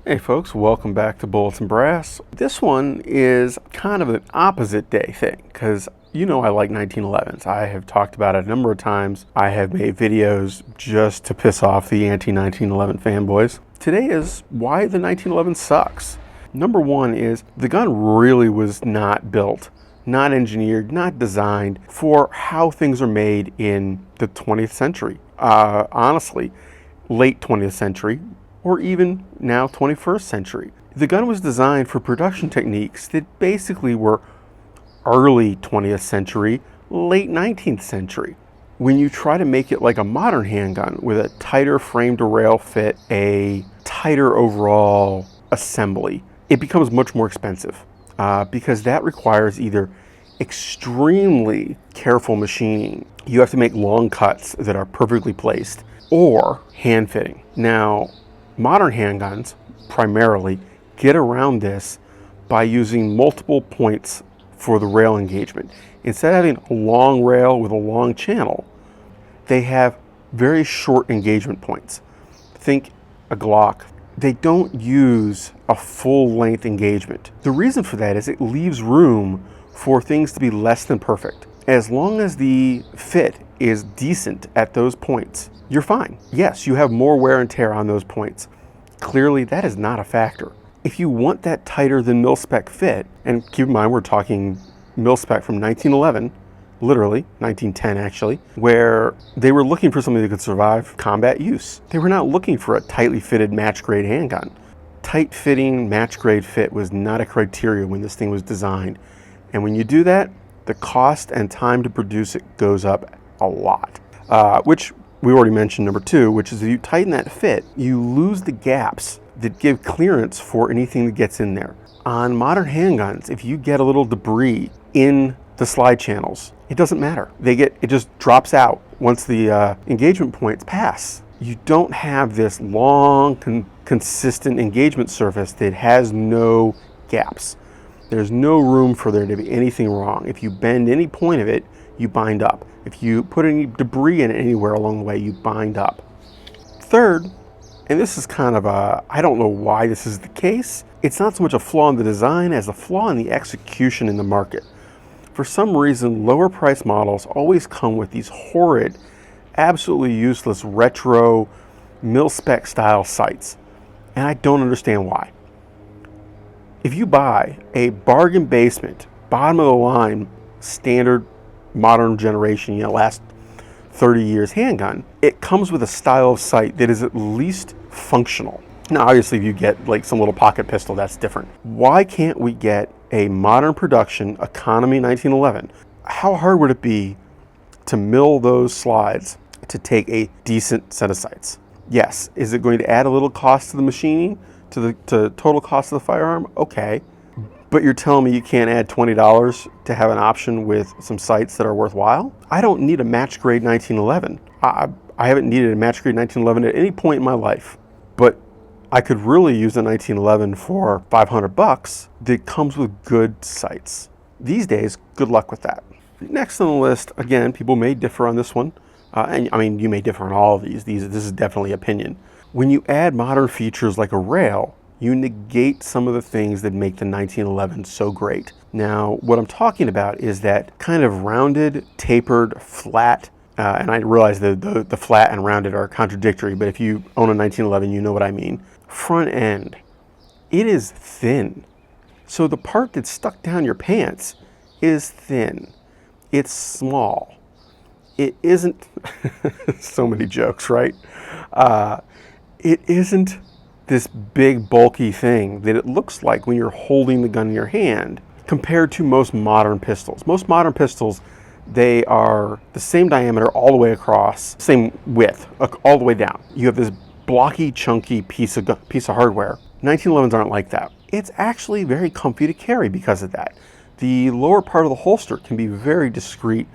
Hey folks, welcome back to Bullets and Brass. This one is kind of an opposite day thing because you know I like 1911s. I have talked about it a number of times. I have made videos just to piss off the anti-1911 fanboys. Today is why the 1911 sucks. Number one is the gun really was not built, not engineered, not designed for how things are made in the 20th century. Honestly, late 20th century, or even now 21st century. The gun was designed for production techniques that basically were early 20th century, late 19th century. When you try to make it like a modern handgun with a tighter frame to rail fit, a tighter overall assembly, it becomes much more expensive because that requires either extremely careful machining. You have to make long cuts that are perfectly placed, or hand fitting. Now, modern handguns primarily get around this by using multiple points for the rail engagement. Instead of having a long rail with a long channel, they have very short engagement points. Think a Glock. They don't use a full length engagement. The reason for that is it leaves room for things to be less than perfect. As long as the fit is decent at those points, you're fine. Yes, you have more wear and tear on those points. Clearly, that is not a factor. If you want that tighter than mil-spec fit, and keep in mind we're talking mil-spec from 1911, literally 1910 actually, where they were looking for something that could survive combat use. They were not looking for a tightly fitted match-grade handgun. Tight-fitting match-grade fit was not a criteria when this thing was designed. And when you do that, the cost and time to produce it goes up a lot, which we already mentioned number two, which is if you tighten that fit, you lose the gaps that give clearance for anything that gets in there. On modern handguns, if you get a little debris in the slide channels, it doesn't matter. It just drops out once the engagement points pass. You don't have this long, consistent engagement surface that has no gaps. There's no room for there to be anything wrong. If you bend any point of it, you bind up. If you put any debris in it anywhere along the way, you bind up. Third, and this is kind of I don't know why this is the case, it's not so much a flaw in the design as a flaw in the execution in the market. For some reason, lower price models always come with these horrid, absolutely useless retro mil-spec style sights. And I don't understand why. If you buy a bargain basement, bottom of the line, standard modern generation, last 30 years handgun, it comes with a style of sight that is at least functional. Now, obviously, if you get like some little pocket pistol, that's different. Why can't we get a modern production economy 1911? How hard would it be to mill those slides to take a decent set of sights? Yes. Is it going to add a little cost to the machining, to the total cost of the firearm? Okay. But you're telling me you can't add $20 to have an option with some sights that are worthwhile? I don't need a match grade 1911. I haven't needed a match grade 1911 at any point in my life. But I could really use a 1911 for $500 that comes with good sights. These days, good luck with that. Next on the list, again, people may differ on this one. And I mean, you may differ on all of these. This is definitely opinion. When you add modern features like a rail, you negate some of the things that make the 1911 so great. Now, what I'm talking about is that kind of rounded, tapered, flat, and I realize the flat and rounded are contradictory, but if you own a 1911, you know what I mean. Front end, it is thin. So the part that's stuck down your pants is thin. It's small. It isn't, so many jokes, right? It isn't this big bulky thing that it looks like when you're holding the gun in your hand compared to most modern pistols. Most modern pistols, they are the same diameter all the way across, same width all the way down. You have this blocky, chunky piece of hardware. 1911s aren't like that. It's actually very comfy to carry because of that. The lower part of the holster can be very discreet,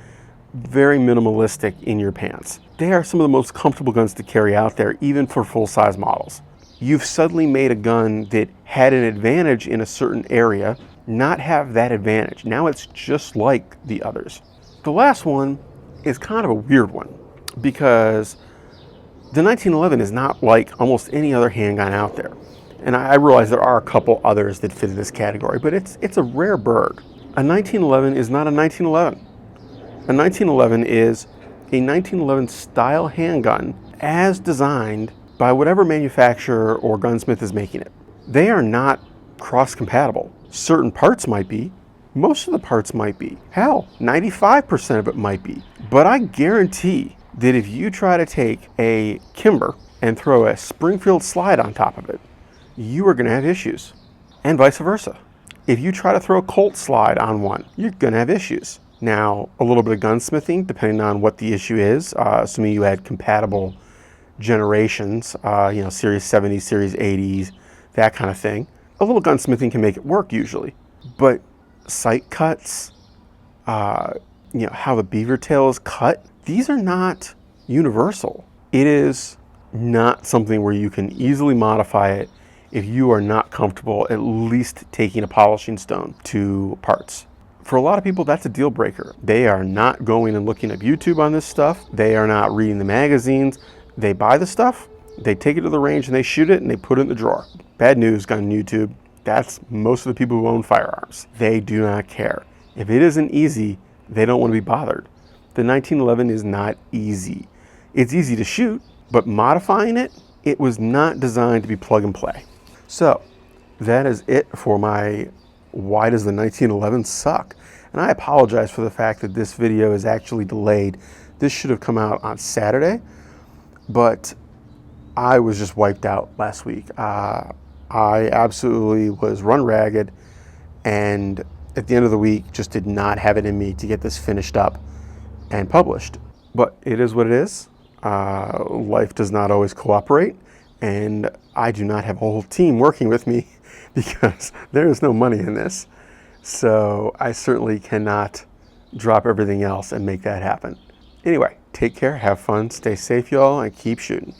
very minimalistic in your pants. They are some of the most comfortable guns to carry out there, even for full-size models. You've suddenly made a gun that had an advantage in a certain area not have that advantage. Now it's just like the others. The last one is kind of a weird one because the 1911 is not like almost any other handgun out there. And I realize there are a couple others that fit in this category, but it's a rare bird. A 1911 is not a 1911. A 1911 is a 1911 style handgun as designed by whatever manufacturer or gunsmith is making it. They are not cross-compatible. Certain parts might be, most of the parts might be. Hell, 95% of it might be. But I guarantee that if you try to take a Kimber and throw a Springfield slide on top of it, you are going to have issues. And vice versa. If you try to throw a Colt slide on one, you're going to have issues. Now, a little bit of gunsmithing, depending on what the issue is, assuming you had compatible generations, Series 70s, Series 80s, that kind of thing. A little gunsmithing can make it work usually. But sight cuts, how the beaver tail is cut, these are not universal. It is not something where you can easily modify it if you are not comfortable at least taking a polishing stone to parts. For a lot of people, that's a deal breaker. They are not going and looking up YouTube on this stuff. They are not reading the magazines. They buy the stuff, they take it to the range and they shoot it and they put it in the drawer. Bad news on YouTube. That's most of the people who own firearms. They do not care. If it isn't easy, they don't want to be bothered. The 1911 is not easy. It's easy to shoot, but modifying it, it was not designed to be plug and play. So that is it for my why does the 1911 suck? And I apologize for the fact that this video is actually delayed. This should have come out on Saturday, but I was just wiped out last week. I absolutely was run ragged, and at the end of the week just did not have it in me to get this finished up and published. But it is what it is. Life does not always cooperate, and I do not have a whole team working with me because there is no money in this. So I certainly cannot drop everything else and make that happen. Anyway, take care, have fun, stay safe, y'all, and keep shooting.